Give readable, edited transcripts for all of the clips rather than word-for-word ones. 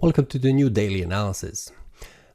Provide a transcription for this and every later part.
Welcome to the new daily analysis.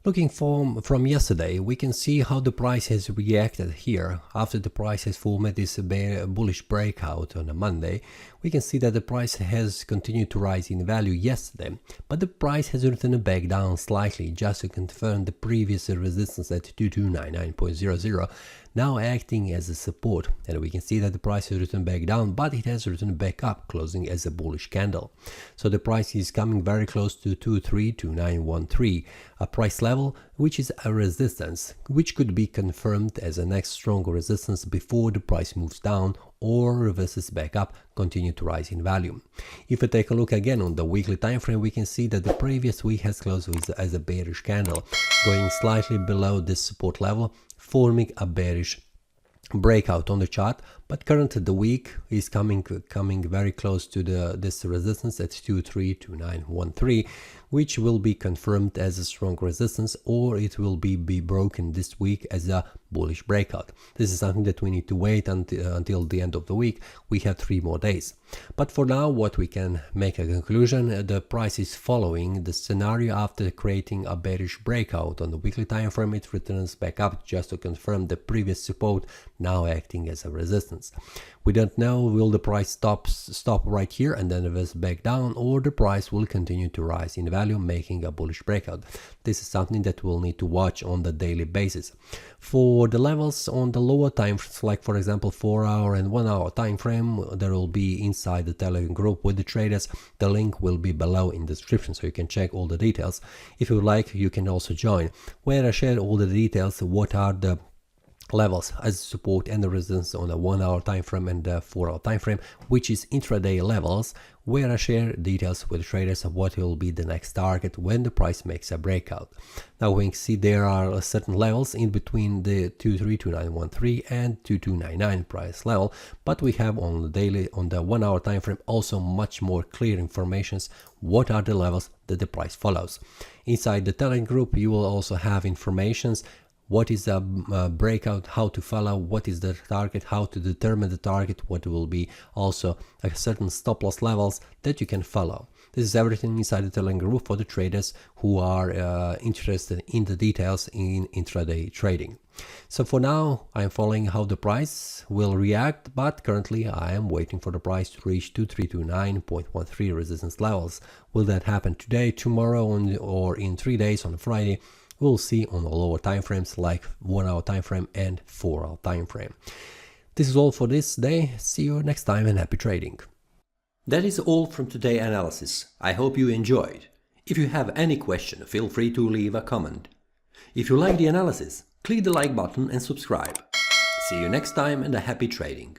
Looking from yesterday, we can see how the price has reacted here. After the price has formed this bullish breakout on a Monday, we can see that the price has continued to rise in value yesterday, but the price has returned back down slightly just to confirm the previous resistance at 2299.00, now acting as a support, and we can see that the price has returned back down, but it has returned back up, closing as a bullish candle. So the price is coming very close to 232913, a price level which is a resistance, which could be confirmed as a next strong resistance before the price moves down or reverses back up, continue to rise in value. If we take a look again on the weekly time frame, we can see that the previous week has closed as a bearish candle, going slightly below this support level, forming a bearish breakout on the chart, but currently the week is coming very close to this resistance at 232913, which will be confirmed as a strong resistance, or it will be broken this week as a bullish breakout. This is something that we need to wait until the end of the week. We have 3 more days, but for now what we can make a conclusion: the price is following the scenario. After creating a bearish breakout on the weekly time frame, it returns back up just to confirm the previous support, now acting as a resistance. We don't know, will the price stop right here and then reverse back down, or the price will continue to rise in value, making a bullish breakout. This is something that we'll need to watch on the daily basis. For the levels on the lower time frames, like for example 4-hour and 1-hour time frame, there will be inside the Telegram group with the traders. The link will be below in the description, so you can check all the details. If you would like, you can also join, where I share all the details, what are the levels as support and the resistance on the 1-hour time frame and the 4-hour time frame, which is intraday levels, where I share details with traders of what will be the next target when the price makes a breakout. Now we can see there are certain levels in between the 232913 and 2299 price level, but we have on the daily, on the 1-hour time frame, also much more clear informations what are the levels that the price follows. Inside the Telegram group you will also have informations: what is a breakout, how to follow, what is the target, how to determine the target, what will be also a certain stop loss levels that you can follow. This is everything inside the Telegram group for the traders who are interested in the details in intraday trading. So for now, I'm following how the price will react, but currently I am waiting for the price to reach 2329.13 resistance levels. Will that happen today, tomorrow, or in 3 days on Friday? We'll see on the lower time frames like 1-hour time frame and 4-hour time frame. This is all for this day. See you next time and happy trading. That is all from today's analysis. I hope you enjoyed. If you have any question, feel free to leave a comment. If you like the analysis, click the like button and subscribe. See you next time and a happy trading.